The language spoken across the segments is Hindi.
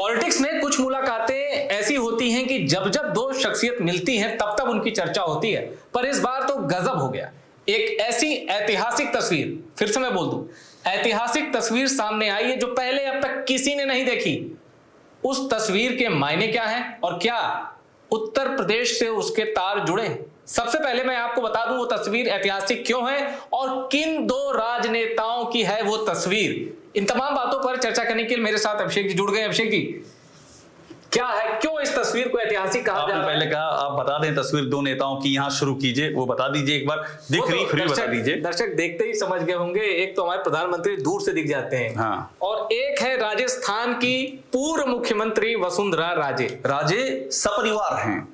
पॉलिटिक्स में कुछ मुलाकातें ऐसी होती हैं कि जब जब दो शख्सियत मिलती हैं तब तब उनकी चर्चा होती है, पर इस बार तो गजब हो गया। एक ऐसी ऐतिहासिक तस्वीर, फिर से मैं बोल दूं, ऐतिहासिक तस्वीर सामने आई है जो पहले अब तक किसी ने नहीं देखी। उस तस्वीर के मायने क्या हैं और क्या उत्तर प्रदेश से उसके तार जुड़े हैं? सबसे पहले मैं आपको बता दूं वो तस्वीर ऐतिहासिक क्यों है और किन दो राजनेताओं की है वो तस्वीर। इन तमाम बातों पर चर्चा करने के लिए मेरे साथ अभिषेक जी जुड़ गए। अभिषेक जी, क्या है, क्यों इस तस्वीर को ऐतिहासिक कहा जा रहा है? पहले कहा आप बता दें तस्वीर दो नेताओं की, यहाँ शुरू कीजिए, वो बता दीजिए एक बार, दिख रही फिर बता दीजिए। दर्शक देखते ही समझ गए होंगे, एक तो हमारे प्रधानमंत्री दूर से दिख जाते हैं, हाँ, और एक है राजस्थान की पूर्व मुख्यमंत्री वसुंधरा राजे। राजे सपरिवार हैं,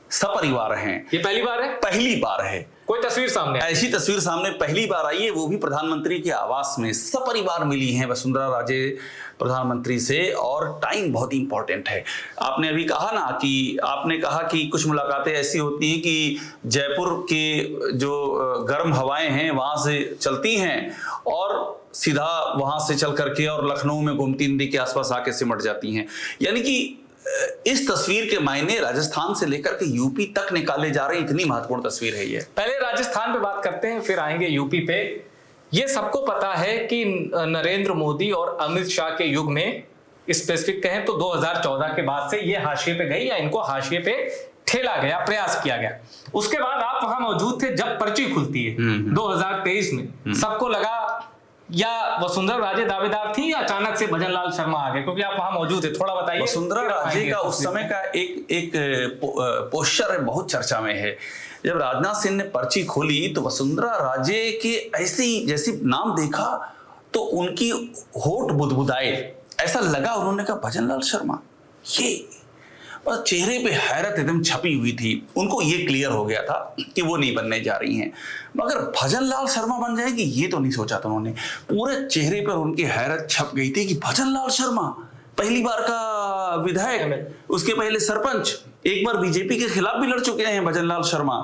सपरिवार हैं। ये पहली बार है? पहली बार है कोई तस्वीर सामने, ऐसी तस्वीर सामने पहली बार आई है, वो भी प्रधानमंत्री के आवास में सपरिवार मिली हैं वसुंधरा राजे प्रधानमंत्री से। और टाइम बहुत इंपॉर्टेंट है। आपने अभी कहा ना कि आपने कहा कि कुछ मुलाकातें ऐसी होती हैं कि जयपुर के जो गर्म हवाएं हैं वहां से चलती हैं और सीधा वहां से चल करके और लखनऊ में गोमती नदी के आसपास आके सिमट जाती हैं। यानी कि इस तस्वीर के मायने राजस्थान से लेकर के यूपी तक निकाले जा रहे हैं, इतनी महत्वपूर्ण तस्वीर है ये। पहले राजस्थान पे बात करते हैं, फिर आएंगे यूपी पे। ये सबको पता है कि नरेंद्र मोदी और अमित शाह के युग में, स्पेसिफिक कहें तो 2014 के बाद से ये हाशिए पे गई या इनको हाशिए पे ठेला गया, प्रयास किया गया। उसके बाद आप वहां मौजूद थे जब पर्ची खुलती है 2023 में। सबको लगा या वसुंधरा राजे दावेदार थी या अचानक से भजनलाल शर्मा आ गए, क्योंकि आप वहां मौजूद थे। थोड़ा बताइए। वसुंधरा राजे का उस समय का एक पोस्चर है, बहुत चर्चा में है। जब राजनाथ सिंह ने पर्ची खोली तो वसुंधरा राजे के ऐसी जैसी नाम देखा तो उनकी होठ बुदबुदाए, ऐसा लगा, उन्होंने कहा भजनलाल शर्मा, ये और चेहरे पे हैरत एकदम छपी हुई थी। उनको ये क्लियर हो गया था कि वो नहीं बनने जा रही हैं, मगर भजनलाल शर्मा बन जाएगी ये तो नहीं सोचा था उन्होंने। पूरे चेहरे पर उनकी हैरत छप गई थी कि भजनलाल शर्मा पहली बार का विधायक, उसके पहले सरपंच, एक बार बीजेपी के खिलाफ भी लड़ चुके हैं भजनलाल शर्मा।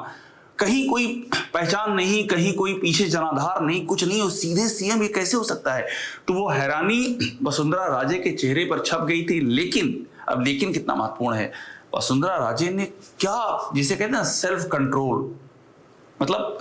कहीं कोई पहचान नहीं, कहीं कोई पीछे जनाधार नहीं, कुछ नहीं, और सीधे सीएम ये कैसे हो सकता है? तो वो हैरानी वसुंधरा राजे के चेहरे पर छप गई थी। लेकिन अब लेकिन कितना महत्वपूर्ण है, वसुंधरा राजे ने क्या, जिसे कहते हैं सेल्फ कंट्रोल, मतलब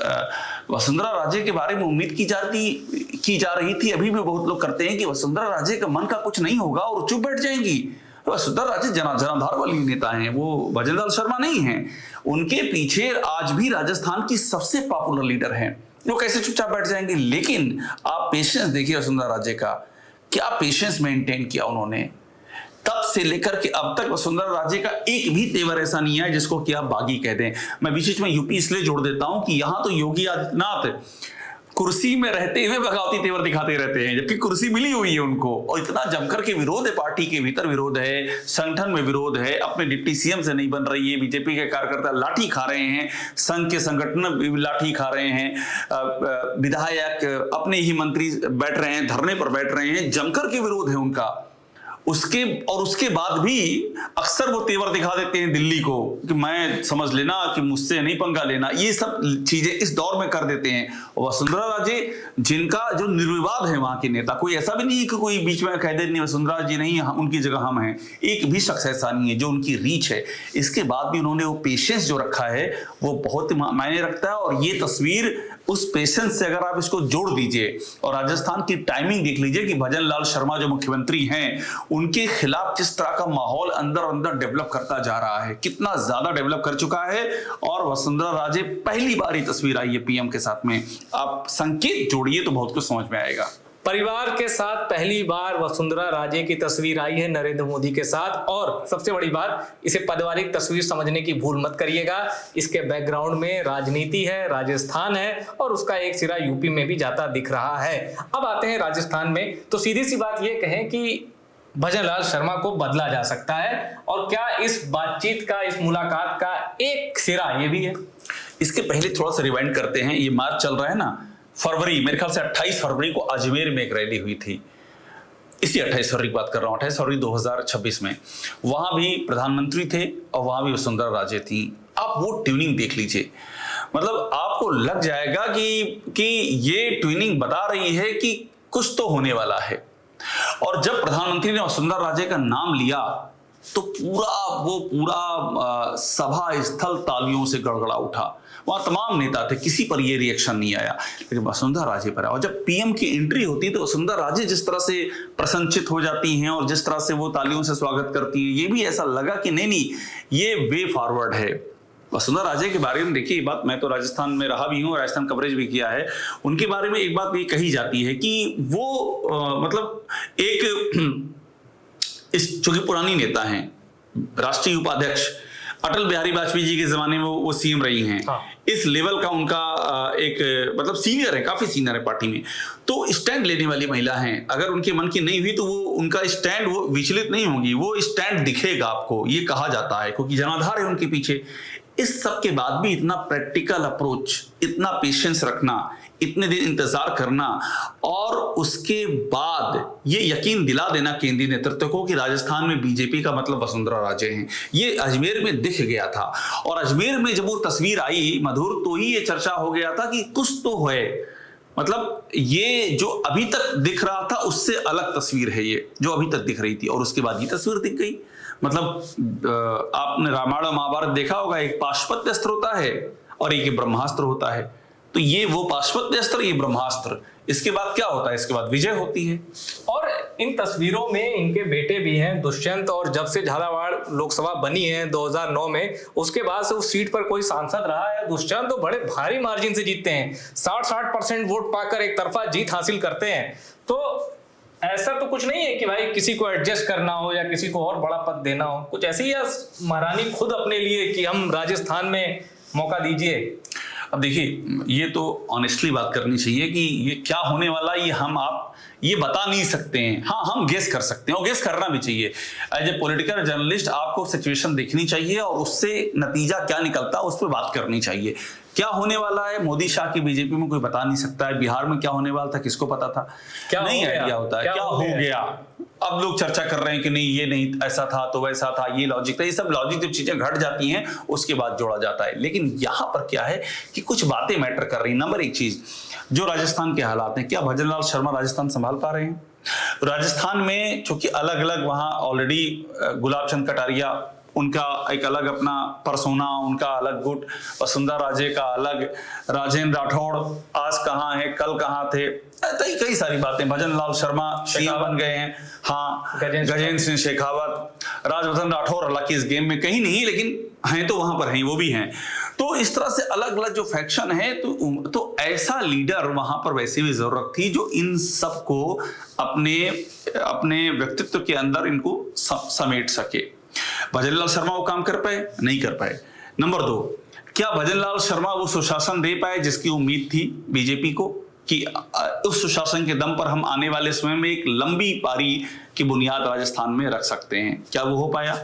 वसुंधरा राजे के बारे में उम्मीद की जा रही थी, अभी भी बहुत लोग करते हैं कि वसुंधरा राजे का मन का कुछ नहीं होगा और चुप बैठ जाएंगी। वसुंधरा राजे जनाधार वाली नेता हैं, वो भजनलाल शर्मा नहीं हैं। उनके पीछे आज भी राजस्थान की सबसे पॉपुलर लीडर हैं, वो कैसे चुपचाप बैठ जाएंगे? लेकिन आप पेशेंस देखिए वसुंधरा राजे का, क्या पेशेंस मेंटेन किया उन्होंने। तब से लेकर के अब तक वसुंधरा राजे का एक भी तेवर ऐसा नहीं है जिसको कि आप बागी कह दें। मैं बीच में यूपी इसलिए जोड़ देता हूं कि यहां तो योगी आदित्यनाथ कुर्सी में रहते हुए बगावती तेवर दिखाते रहते हैं, जबकि कुर्सी मिली हुई है उनको, और इतना जमकर के विरोध है, पार्टी के भीतर विरोध है, संगठन में विरोध है, अपने डिप्टी सीएम से नहीं बन रही है, बीजेपी के कार्यकर्ता लाठी खा रहे हैं, संघ के संगठन भी लाठी खा रहे हैं, विधायक अपने ही मंत्री बैठ रहे हैं, धरने पर बैठ रहे हैं, जमकर के विरोध है उनका। उसके बाद भी अक्सर वो तेवर दिखा देते हैं दिल्ली को कि मैं समझ लेना कि मुझसे नहीं पंगा लेना, ये सब चीजें इस दौर में कर देते हैं। वसुंधरा राजे जिनका जो निर्विवाद है वहां के नेता, कोई ऐसा भी नहीं कि कोई बीच में कह दे नहीं वसुंधरा जी नहीं, उनकी जगह हम हैं, एक भी शख्स ऐसा नहीं है। जो उनकी रीच है, इसके बाद भी उन्होंने वो पेशेंस जो रखा है वो बहुत मायने रखता है। और ये तस्वीर उस पेशेंस से अगर आप इसको जोड़ दीजिए और राजस्थान की टाइमिंग देख लीजिए कि भजनलाल शर्मा जो मुख्यमंत्री हैं उनके खिलाफ किस तरह का माहौल अंदर डेवलप करता जा रहा है, कितना ज्यादा डेवलप कर चुका है। और वसुंधरा राजे पहली बार ये तस्वीर आई है पीएम के साथ में, आप संकेत जोड़िए तो बहुत कुछ समझ में आएगा। परिवार के साथ पहली बार वसुंधरा राजे की तस्वीर आई है नरेंद्र मोदी के साथ। और सबसे बड़ी बात, इसे पारिवारिक तस्वीर समझने की भूल मत करिएगा, इसके बैकग्राउंड में राजनीति है, राजस्थान है और उसका एक सिरा यूपी में भी जाता दिख रहा है। अब आते हैं राजस्थान में, तो सीधी सी बात यह कहें कि भजनलाल शर्मा को बदला जा सकता है, और क्या इस बातचीत का, इस मुलाकात का एक सिरा ये भी है? इसके पहले थोड़ा सा रिवाइंड करते हैं, ये मार्च चल रहा है ना, फरवरी, मेरे ख्याल से 28 फरवरी को अजमेर में एक रैली हुई थी, इसी 28 फरवरी की बात कर रहा हूँ, 28 फरवरी 2026 में। वहां भी प्रधानमंत्री थे और वहां भी वसुंधरा राजे थी। आप वो ट्यूनिंग देख लीजिए, मतलब आपको लग जाएगा कि ये ट्यूनिंग बता रही है कि कुछ तो होने वाला है। और जब प्रधानमंत्री ने वसुंधरा राजे का नाम लिया तो पूरा सभा स्थल तालियों से गड़गड़ा उठा। वहां तमाम नेता थे, किसी पर ये रिएक्शन नहीं आया, लेकिन वसुंधरा राजे पर आया। और जब पीएम की एंट्री होती है तो वसुंधरा राजे जिस तरह से प्रसन्नचित हो जाती हैं और जिस तरह से वो तालियों से स्वागत करती हैं, ये भी ऐसा लगा कि नहीं ये वे फॉरवर्ड है। वसुंधरा राजे के बारे में देखिए, बात, मैं तो राजस्थान में रहा भी हूँ, राजस्थान कवरेज भी किया है। उनके बारे में एक बात ये कही जाती है कि वो मतलब एक चूंकि पुरानी नेता हैं, राष्ट्रीय उपाध्यक्ष अटल बिहारी वाजपेयी जी के जमाने में वो सीएम रही हैं। हाँ। इस लेवल का उनका एक मतलब सीनियर है, काफी सीनियर है पार्टी में, तो स्टैंड लेने वाली महिला हैं। अगर उनके मन की नहीं हुई तो वो उनका स्टैंड, वो विचलित नहीं होंगी, वो स्टैंड दिखेगा आपको, ये कहा जाता है, क्योंकि जनाधार है उनके पीछे। इस सब के बाद भी इतना प्रैक्टिकल अप्रोच, इतना पेशेंस रखना, इतने दिन इंतजार करना और उसके बाद ये यकीन दिला देना केंद्रीय नेतृत्व को कि राजस्थान में बीजेपी का मतलब वसुंधरा राजे हैं, ये अजमेर में दिख गया था। और अजमेर में जब वो तस्वीर आई मधुर, तो ही ये चर्चा हो गया था कि कुछ तो है, मतलब ये जो अभी तक दिख रहा था उससे अलग तस्वीर है ये जो अभी तक दिख रही थी। और उसके बाद ये तस्वीर दिख गई। मतलब आपने रामायण और महाभारत देखा होगा, एक पाशुपत्य अस्त्र होता है और एक ब्रह्मास्त्र होता है। तो ये वो पाशुपत्य अस्त्र, ये ब्रह्मास्त्र, इसके बाद क्या होता है? इसके बाद विजय होती है। और इन तस्वीरों में इनके बेटे भी हैं, दुष्यंत, और जब से झालावाड़ लोकसभा बनी है 2009 में, उसके बाद से उस सीट पर कोई सांसद रहा है दुष्यंत तो बड़े भारी मार्जिन से जीतते हैं, 60% वोट पाकर एक तरफा जीत हासिल करते हैं। तो ऐसा तो कुछ नहीं है कि भाई किसी को एडजस्ट करना हो या किसी को और बड़ा पद देना हो, कुछ ऐसे ही, या महारानी खुद अपने लिए कि हम राजस्थान में मौका दीजिए? अब देखिए, ये तो ऑनेस्टली बात करनी चाहिए कि ये क्या होने वाला, ये आप ये बता नहीं सकते हैं। हाँ, हम गेस कर सकते हैं और गेस करना भी चाहिए। एज ए पॉलिटिकल जर्नलिस्ट आपको सिचुएशन देखनी चाहिए और उससे नतीजा क्या निकलता है उस पर बात करनी चाहिए। क्या होने वाला है मोदी शाह की बीजेपी में कोई बता नहीं सकता है। बिहार में क्या होने वाला था किसको पता था? क्या नहीं आइडिया होता है क्या हो गया। अब लोग चर्चा कर रहे हैं कि नहीं, ये नहीं, ऐसा था तो वैसा था, ये लॉजिक था। ये सब लॉजिक जब चीजें घट जाती हैं उसके बाद जोड़ा जाता है। लेकिन यहां पर क्या है कि कुछ बातें मैटर कर रही। नंबर एक चीज, जो राजस्थान के हालात हैं, क्या भजनलाल शर्मा राजस्थान संभाल पा रहे हैं? राजस्थान में चूंकि अलग अलग वहां ऑलरेडी गुलाब चंद कटारिया, उनका एक अलग अपना परसोना, उनका अलग गुट, वसुंधरा राजे का अलग, राजेंद्र राठौड़ आज कहाँ है, कल कहाँ थे, कई सारी बातें। भजनलाल शर्मा सीएम बन गए हैं, हाँ, गजेंद्र सिंह शेखावत, राजवर्धन राठौर, हालांकि इस गेम में कहीं नहीं, लेकिन हैं तो वहां पर हैं, वो भी हैं। तो इस तरह से अलग अलग जो फैक्शन है, तो ऐसा लीडर वहां पर वैसे भी जरूरत थी जो इन सबको अपने व्यक्तित्व के अंदर इनको समेट सके। भजनलाल शर्मा वो काम कर पाए? नहीं कर पाए। नंबर 2, क्या भजनलाल शर्मा वो सुशासन दे पाए जिसकी उम्मीद थी बीजेपी को कि उस सुशासन के दम पर हम आने वाले समय में एक लंबी पारी की बुनियाद राजस्थान में रख सकते हैं? क्या वो हो पाया?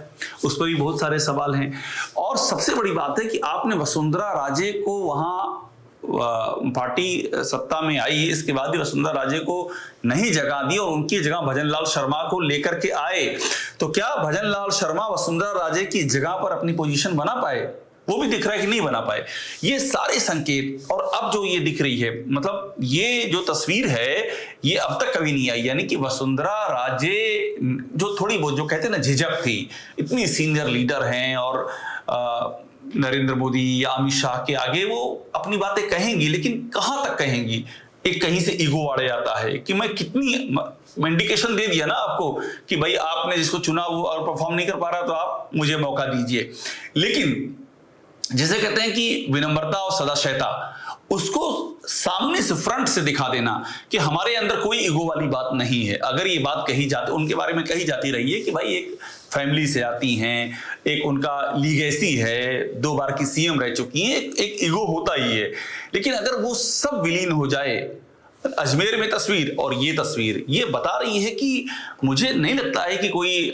उस पर भी बहुत सारे सवाल हैं। और सबसे बड़ी बात है कि आपने वसुंधरा राजे को वहां पार्टी सत्ता में आई, इसके बाद भी वसुंधरा राजे को नहीं जगह दी और उनकी जगह भजनलाल शर्मा को लेकर के आए। तो क्या भजनलाल शर्मा वसुंधरा राजे की जगह पर अपनी पोजीशन बना पाए? वो भी दिख रहा है कि नहीं बना पाए। ये सारे संकेत, और अब जो ये दिख रही है, मतलब ये जो तस्वीर है ये अब तक कभी नहीं आई। यानी कि वसुंधरा राजे जो थोड़ी बहुत, जो कहते हैं ना, झिझक थी, इतनी सीनियर लीडर हैं और नरेंद्र मोदी या अमित शाह के आगे वो अपनी बातें कहेंगी, लेकिन कहां तक कहेंगी? एक कहीं से ईगो आड़े आता है कि मैं इंडिकेशन दे दिया ना आपको कि भाई आपने जिसको चुना वो और परफॉर्म नहीं कर पा रहा तो आप मुझे मौका दीजिए। लेकिन जिसे कहते हैं कि विनम्रता और सदाशयता, उसको सामने से, फ्रंट से दिखा देना कि हमारे अंदर कोई ईगो वाली बात नहीं है। अगर ये बात कही जाती, उनके बारे में कही जाती रही है कि भाई एक फैमिली से आती हैं, एक उनका लीगेसी है, 2 बार की सीएम रह चुकी हैं, एक ईगो होता ही है। लेकिन अगर वो सब विलीन हो जाए, अजमेर में तस्वीर और ये तस्वीर ये बता रही है कि मुझे नहीं लगता है कि कोई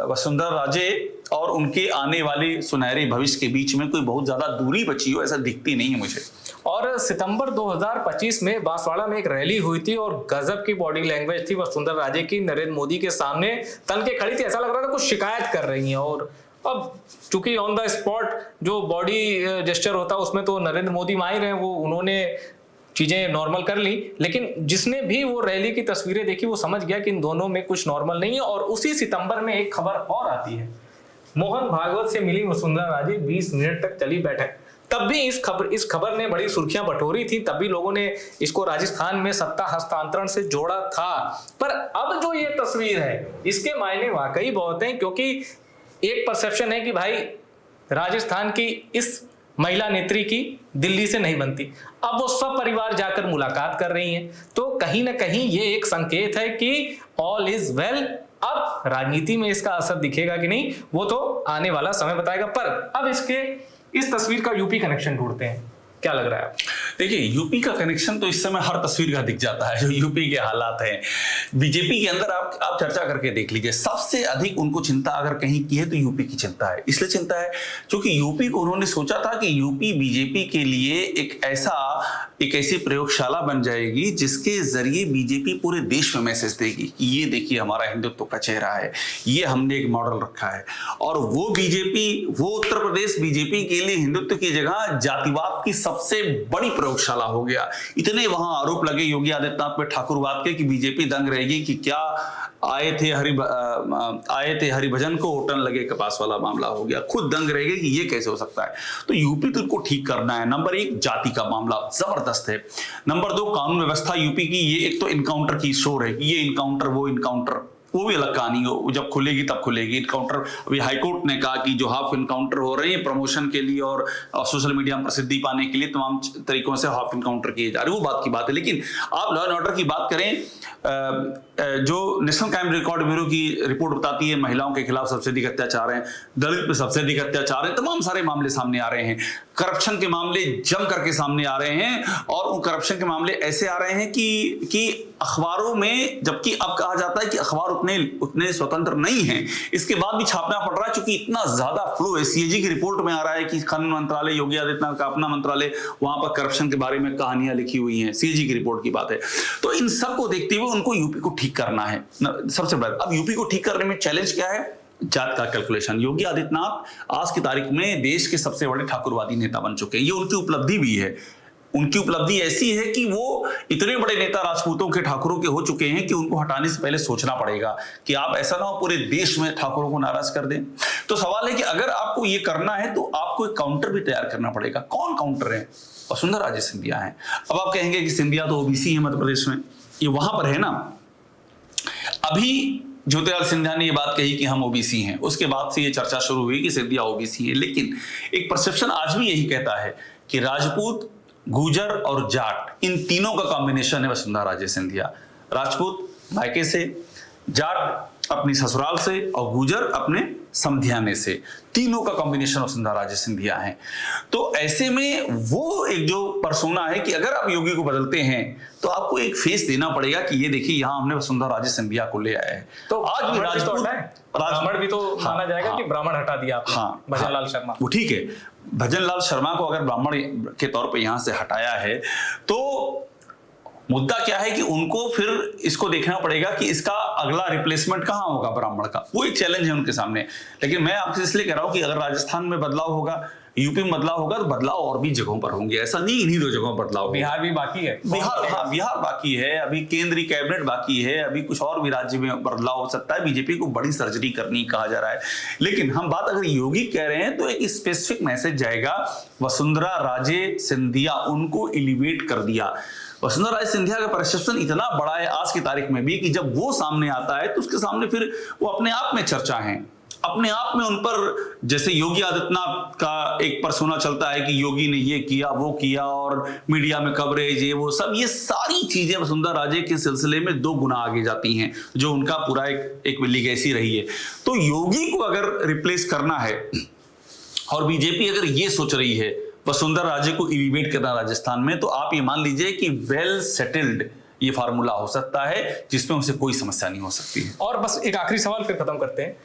वसुंधरा राजे और उनके आने वाले सुनहरे भविष्य के बीच में कोई बहुत ज्यादा दूरी बची हो, ऐसा दिखती नहीं है मुझे। और सितंबर 2025 में बांसवाड़ा में एक रैली हुई थी और गजब की बॉडी लैंग्वेज थी वसुंधरा राजे की, नरेंद्र मोदी के सामने तन के खड़ी थी, ऐसा लग रहा था कुछ शिकायत कर रही हैं। और अब चूंकि ऑन द स्पॉट जो बॉडी जेस्चर होता है उसमें तो नरेंद्र मोदी माहिर हैं, वो उन्होंने चीजें नॉर्मल कर ली, लेकिन जिसने भी वो रैली की तस्वीरें देखी वो समझ गया कि इन दोनों में कुछ नॉर्मल नहीं है। और उसी सितंबर में एक खबर और आती है, मोहन भागवत से मिली वसुंधरा राजे, 20 मिनट तक चली बैठक। तब भी इस खबर ने बड़ी सुर्खियां बटोरी थी, तब भी लोगों ने इसको राजस्थान में सत्ता हस्तांतरण से जोड़ा था। पर अब जो ये तस्वीर है इसके मायने वाकई बहुत हैं, क्योंकि एक परसेप्शन है कि भाई राजस्थान की इस महिला नेत्री की दिल्ली से नहीं बनती, अब वो सब परिवार जाकर मुलाकात कर रही हैं। तो कहीं ना कहीं ये एक संकेत है कि ऑल इज वेल। अब राजनीति में इसका असर दिखेगा कि नहीं वो तो आने वाला समय बताएगा। पर अब इस तस्वीर का यूपी कनेक्शन ढूंढते हैं, क्या लग रहा है? देखिए, यूपी का कनेक्शन तो इस समय हर तस्वीर का दिख जाता है, जो यूपी के हालात हैं। बीजेपी के अंदर आप चर्चा करके देख लीजिए, सबसे अधिक उनको चिंता अगर कहीं की है तो यूपी की चिंता है। इसलिए चिंता है क्योंकि यूपी को उन्होंने सोचा था कि यूपी बीजेपी के लिए एक ऐसी प्रयोगशाला बन जाएगी जिसके जरिए बीजेपी पूरे देश में मैसेज देगी कि ये देखिए हमारा हिंदुत्व का चेहरा है, ये हमने एक मॉडल रखा है। और वो उत्तर प्रदेश बीजेपी के लिए हिंदुत्व की जगह जातिवाद की सबसे बड़ी प्रयोगशाला हो गया। इतने वहां आरोप लगे योगी आदित्यनाथ पे ठाकुरवाद के कि बीजेपी दंग रहेगी कि क्या आए थे हरिभजन को होटल लगे कपास वाला मामला हो गया, खुद दंग रहेगी कि ये कैसे हो सकता है। तो यूपी तो इनको ठीक करना है। नंबर 1 जाति का मामला जबरदस्त है। नंबर 2 कानून व्यवस्था यूपी की, ये एक तो इनकाउंटर की शोर है, ये इनकाउंटर वो भी अलग कहानी हो, जब खुलेगी तब खुलेगी इनकाउंटर। अभी हाईकोर्ट ने कहा कि जो हाफ इनकाउंटर हो रहे हैं प्रमोशन के लिए और सोशल मीडिया में प्रसिद्धि पाने के लिए तमाम तरीकों से हाफ इनकाउंटर किए जा रहे हैं, वो बात की बात है। लेकिन आप लॉ एंड ऑर्डर की बात करें, जो नेशनल क्राइम रिकॉर्ड ब्यूरो की रिपोर्ट बताती है महिलाओं के खिलाफ सबसे अधिक अत्याचार हैं, दलित पे सबसे अधिक अत्याचार है, तमाम सारे मामले सामने आ रहे हैं। करप्शन के मामले जम करके सामने आ रहे हैं और उन करप्शन के मामले ऐसे आ रहे हैं कि अखबारों में, जबकि अब कहा जाता है कि अखबार उतने स्वतंत्र नहीं हैं, इसके बाद भी छापना पड़ रहा है क्योंकि इतना ज्यादा फ्लो है। सीएजी की रिपोर्ट में आ रहा है कि कानून मंत्रालय, योगी आदित्यनाथ का अपना मंत्रालय, वहां पर करप्शन के बारे में कहानियां लिखी हुई हैं, सीएजी की रिपोर्ट की बात है। तो इन सब को देखते हुए उनको यूपी को ठीक करना है सबसे बड़ा। अब यूपी को ठीक करने में चैलेंज क्या है? जात का कैलकुलेशन। योगी आदित्यनाथ आज की तारीख में देश के सबसे बड़े ठाकुरवादी नेता बन चुके हैं, ये उनकी उपलब्धि भी है। उनकी उपलब्धि ऐसी है कि वो इतने बड़े नेता राजपूतों के, ठाकुरों के हो चुके हैं कि उनको हटाने से पहले सोचना पड़ेगा कि आप ऐसा ना हो पूरे देश में ठाकुरों को नाराज कर दें। तो सवाल है कि अगर आपको ये करना है तो आपको एक काउंटर भी तैयार करना पड़ेगा। कौन काउंटर है? वसुंधरा राजे सिंधिया है। अब आप कहेंगे कि सिंधिया तो ओबीसी है मध्य प्रदेश में, ये वहां पर है ना। अभी ज्योतिरादित्य सिंधिया ने ये बात कही कि हम ओबीसी हैं, उसके बाद से ये चर्चा शुरू हुई कि सिंधिया ओबीसी है। लेकिन एक परसेप्शन आज भी यही कहता है कि राजपूत, गुर्जर और जाट, इन तीनों का कॉम्बिनेशन है वसुंधरा राजे सिंधिया। राजपूत मायके से, जाट अपनी ससुराल से और गुर्जर अपने समधियाने से, तीनों का कॉम्बिनेशन वसुंधरा राजे सिंधिया है। तो ऐसे में वो एक जो पर्सोना है कि अगर आप योगी को बदलते हैं तो आपको एक फेस देना पड़ेगा कि ये देखिए यहां हमने वसुंधरा राजे सिंधिया को ले आए हैं। तो आज भी ब्राह्मण भी तो माना जाएगा कि ब्राह्मण हटा दिया आपने। हाँ, भजन लाल शर्मा, वो ठीक है, भजन लाल शर्मा को अगर ब्राह्मण के तौर पे यहां से हटाया है तो मुद्दा क्या है कि उनको फिर इसको देखना पड़ेगा कि इसका अगला रिप्लेसमेंट कहां होगा ब्राह्मण का, वो एक चैलेंज है उनके सामने। लेकिन मैं आपसे इसलिए कह रहा हूं कि अगर राजस्थान में बदलाव होगा, यूपी में बदलाव होगा, तो बदलाव और भी जगहों पर होंगे, ऐसा नहीं इन्हीं 2 जगहों पर बदलाव होगा। बिहार भी बाकी है, बिहार बाकी है, अभी केंद्रीय कैबिनेट बाकी है, अभी कुछ और भी राज्य में बदलाव हो सकता है। बीजेपी को बड़ी सर्जरी करनी कहा जा रहा है। लेकिन हम बात अगर योगी कह रहे हैं तो एक स्पेसिफिक मैसेज जाएगा, वसुंधरा राजे सिंधिया, उनको एलिवेट कर दिया। वसुंधरा राजे सिंधिया का परसेप्शन इतना बड़ा है आज की तारीख में भी कि जब वो सामने आता है तो उसके सामने फिर वो अपने आप में चर्चा है, अपने आप में उन पर, जैसे योगी आदित्यनाथ का एक पर्सोना चलता है कि योगी ने ये किया वो किया और मीडिया में कवरेज, ये वो सब, ये सारी चीजें वसुंधरा राजे के सिलसिले में 2 गुना आगे जाती हैं, जो उनका पूरा एक लीगेसी रही है। तो योगी को अगर रिप्लेस करना है और बीजेपी अगर ये सोच रही है वसुंधरा राजे को एलिवेट करना राजस्थान में, तो आप ये मान लीजिए कि वेल सेटल्ड ये फार्मूला हो सकता है जिसमें उसे कोई समस्या नहीं हो सकती है। और बस एक आखिरी सवाल फिर खत्म करते हैं।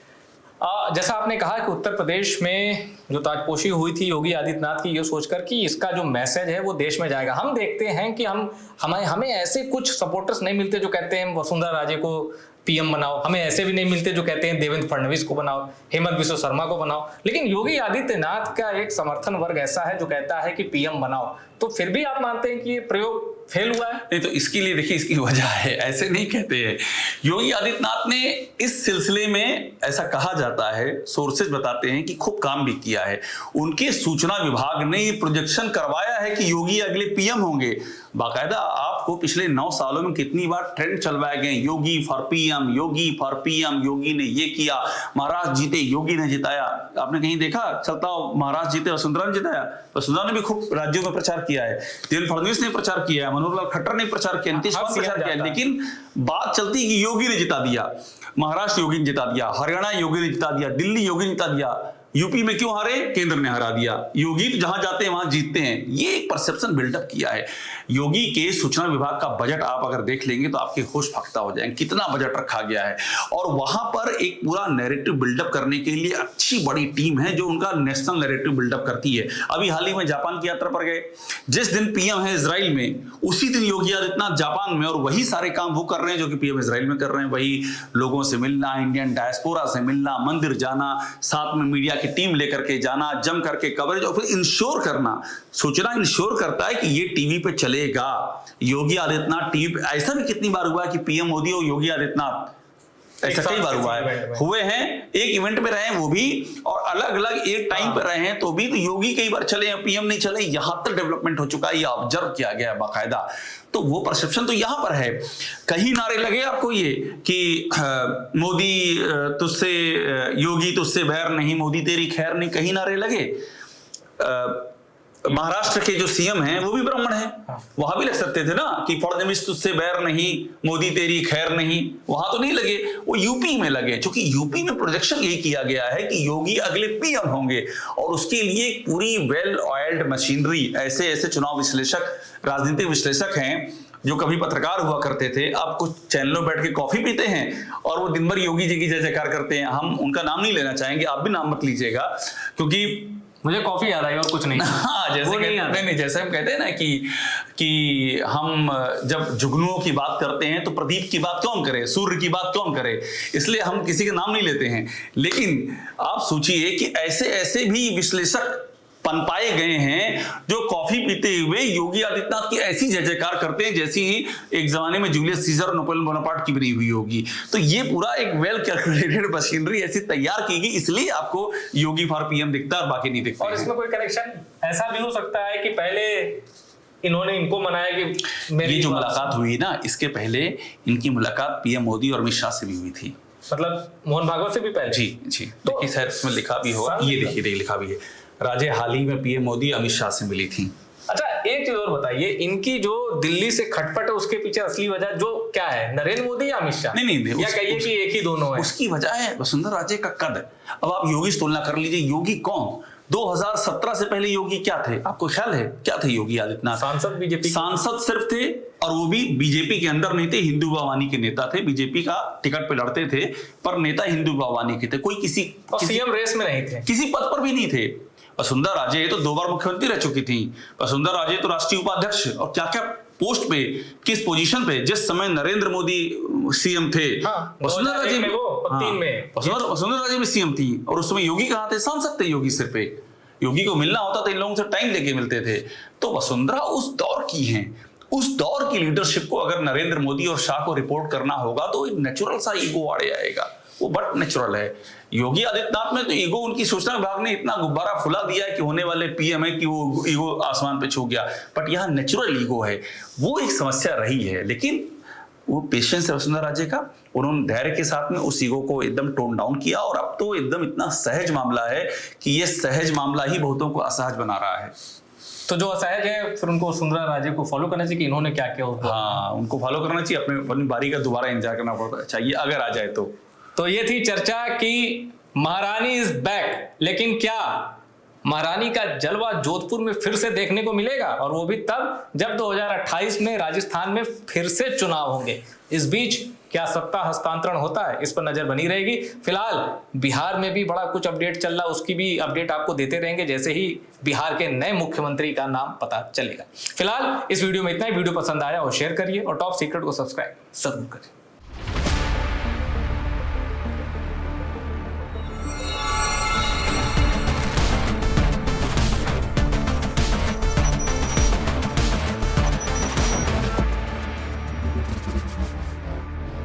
जैसा आपने कहा कि उत्तर प्रदेश में जो ताजपोशी हुई थी योगी आदित्यनाथ की, ये सोचकर कि इसका जो मैसेज है वो देश में जाएगा। हम देखते हैं कि हमें ऐसे कुछ सपोर्टर्स नहीं मिलते जो कहते हैं वसुंधरा राजे को पीएम बनाओ, हमें ऐसे भी नहीं मिलते जो कहते हैं देवेंद्र फडणवीस को बनाओ, हेमंत बिश्व शर्मा को बनाओ। लेकिन योगी आदित्यनाथ का एक समर्थन वर्ग ऐसा है जो कहता है कि पीएम बनाओ। तो फिर भी आप मानते हैं कि ये प्रयोग फेल हुआ है। नहीं तो इसके लिए देखिए इसकी वजह है, ऐसे नहीं कहते हैं। योगी आदित्यनाथ ने इस सिलसिले में, ऐसा कहा जाता है, सोर्सेज बताते हैं कि खूब काम भी किया है। उनके सूचना विभाग ने ये प्रोजेक्शन करवाया है कि योगी अगले पीएम होंगे। बाकायदा आपको पिछले 9 सालों में कितनी बार ट्रेंड चलवाए गए, Yogi for PM, Yogi for PM, Yogi ने ये किया, महाराष्ट्र जीते योगी ने जिताया। आपने कहीं देखा चलता हो महाराष्ट्र जीते वसुंधरा ने जिताया? वसुंधरा ने भी खूब राज्यों में प्रचार किया है, देवेंद्र फडणवीस ने प्रचार किया है, मनोहर लाल खट्टर ने प्रचार किया, नीतीश कुमार ने प्रचार किया, लेकिन बात चलती है कि योगी ने जिता दिया। महाराष्ट्र योगी ने जिता दिया, हरियाणा योगी ने जिता दिया, दिल्ली योगी ने जिता दिया। यूपी में क्यों हारे? केंद्र ने हरा दिया। योगी तो जहां जाते हैं वहां जीतते हैं, ये एक परसेप्शन बिल्डअप किया है। योगी के सूचना विभाग का बजट आप अगर देख लेंगे तो आपके होश फक्ता हो जाएंगे, कितना बजट रखा गया है। और वहां पर एक पूरा नैरेटिव बिल्डअप करने के लिए अच्छी बड़ी टीम है जो उनका नेशनल नैरेटिव बिल्डअप करती है। अभी हाल ही में जापान की यात्रा पर गए, जिस दिन पीएम है इजराइल में, उसी दिन योगी आदित्यनाथ जापान में, और वही सारे काम वो कर रहे हैं जो कि पीएम इजराइल में कर रहे हैं। वही लोगों से मिलना, इंडियन डायस्पोरा से मिलना, मंदिर जाना, साथ में मीडिया की टीम लेकर के जाना, जम करके कवरेज, और फिर इंश्योर करना, सूचना इंश्योर करता है कि ये टीवी पे चलेगा। योगी आदित्यनाथ टीवी, ऐसा भी कितनी बार हुआ है कि पीएम मोदी और योगी आदित्यनाथ, ऐसा कई बार हुए हैं, एक इवेंट में रहे वो भी, और अलग अलग एक टाइम पे रहे हैं तो भी। तो योगी कई बार चले हैं, पीएम नहीं चले, यहां तक डेवलपमेंट हो चुका है, ये ऑब्जर्व किया गया है बाकायदा। तो वो परसेप्शन तो यहां पर है। कहीं नारे लगे आपको ये कि मोदी तुझसे, योगी तुझसे बैर नहीं, मोदी तेरी खैर नहीं, कहीं नारे लगे? महाराष्ट्र के जो सीएम हैं वो भी ब्राह्मण हैं, वहां भी लग सकते थे ना कि फडणवीस तुझसे बैर नहीं, मोदी तेरी खैर नहीं, वहां तो नहीं लगे, वो यूपी में लगे। क्योंकि यूपी में प्रोजेक्शन यही किया गया है कि योगी अगले पीएम होंगे, और उसके लिए पूरी वेल ऑयल्ड मशीनरी, ऐसे ऐसे चुनाव विश्लेषक, राजनीतिक विश्लेषक हैं जो कभी पत्रकार हुआ करते थे, अब कुछ चैनलों बैठ के कॉफी पीते हैं और वो दिन भर योगी जी की जय जयकार करते हैं। हम उनका नाम नहीं लेना चाहेंगे, आप भी नाम मत लीजिएगा, क्योंकि मुझे कॉफी आ रहा है और कुछ नहीं। हाँ, जैसे नहीं, जैसे हम कहते हैं ना कि हम जब जुगनुओं की बात करते हैं तो प्रदीप की बात क्यों करें, सूर्य की बात क्यों करें, इसलिए हम किसी का नाम नहीं लेते हैं। लेकिन आप सोचिए कि ऐसे ऐसे भी विश्लेषक पनपाए गए हैं जो कॉफी पीते हुए योगी आदित्यनाथ की ऐसी जय जयकार करते हैं जैसी एक जमाने में जूलियस सीजर और नेपोलियन बोनापार्ट की बनी हुई होगी। तो ये पूरा एक वेल कैलकुलेटेड मशीनरी ऐसी तैयार की गई, इसलिए आपको योगी फॉर पीएम दिखता है और बाकी नहीं दिखता। और इसमें कोई कनेक्शन ऐसा भी हो सकता है कि पहले इन्होंने इनको मनाया कि मेरी जो मुलाकात हुई ना, इसके पहले इनकी मुलाकात पीएम मोदी और अमित शाह से भी हुई थी, मतलब मोहन भागवत से भी पहले। जी तो देखिए शायद इसमें लिखा भी होगा, ये देखिए लिखा भी है, राजे हाल ही में पीएम मोदी अमित शाह से मिली थी। अच्छा, एक चीज और बताइए, इनकी जो दिल्ली से खटपट है उसके पीछे असली वजह जो क्या है, नरेंद्र मोदी या अमित शाह? नहीं, या कहिए कि एक ही दोनों है। उसकी वजह है वसुंधरा राजे का कद। अब आप योगी से तुलना कर लीजिए, योगी कौन? 2017 से पहले योगी क्या थे? आपको ख्याल है क्या थे योगी आदित्यनाथ? सांसद, बीजेपी सांसद सिर्फ थे, और वो भी बीजेपी के अंदर नहीं थे, हिंदू बावानी के नेता थे, बीजेपी का टिकट पे लड़ते थे पर नेता हिंदू बावानी के थे, कोई किसी सीएम रेस में नहीं थे, किसी पद पर भी नहीं थे। वसुंधरा राजे तो 2 बार मुख्यमंत्री रह चुकी थी, वसुंधरा राजे तो राष्ट्रीय उपाध्यक्ष, और क्या क्या पोस्ट पे, किस पोजीशन पे, जिस समय नरेंद्र मोदी सीएम थे। वसुंधरा राजे में, वसुंधरा राजे भी सीएम थी, और उस समय योगी कहाँ थे? सांसद थे योगी सिर्फ एक। योगी को मिलना होता था इन लोगों से टाइम लेके मिलते थे। तो वसुंधरा उस दौर की हैं, उस दौर की लीडरशिप को अगर नरेंद्र मोदी और शाह को रिपोर्ट करना होगा तो नेचुरल सा ईगो आड़े आएगा, वो बट नेचुरल है। योगी आदित्यनाथ में तो ईगो, उनकी सूचना विभाग ने इतना गुब्बारा फुला दिया है कि होने वाले पीएम है कि वो ईगो आसमान पे छू गया, बट यहाँ नेचुरल ईगो है, वो एक समस्या रही है। लेकिन वो पेशेंस है वसुंधरा राजे का, उन्होंने धैर्य के साथ में उस ईगो को एकदम टोन डाउन किया, और अब तो एकदम इतना सहज मामला है कि ये सहज मामला ही बहुतों को असहज बना रहा है। तो जो असहज है फिर उनको वसुंधरा राजे को फॉलो करना चाहिए कि इन्होंने क्या किया उसको। हाँ, उनको फॉलो करना चाहिए, अपनी बारी का दोबारा इंतजार करना पड़ता चाहिए अगर आ जाए तो ये थी चर्चा कि महारानी इज बैक, लेकिन क्या महारानी का जलवा जोधपुर में फिर से देखने को मिलेगा, और वो भी तब जब 2028 में राजस्थान में फिर से चुनाव होंगे। इस बीच क्या सत्ता हस्तांतरण होता है, इस पर नजर बनी रहेगी। फिलहाल बिहार में भी बड़ा कुछ अपडेट चल रहा है, उसकी भी अपडेट आपको देते रहेंगे जैसे ही बिहार के नए मुख्यमंत्री का नाम पता चलेगा। फिलहाल इस वीडियो में इतना ही। वीडियो पसंद आया और शेयर करिए, और टॉप सीक्रेट को सब्सक्राइब जरूर करिए।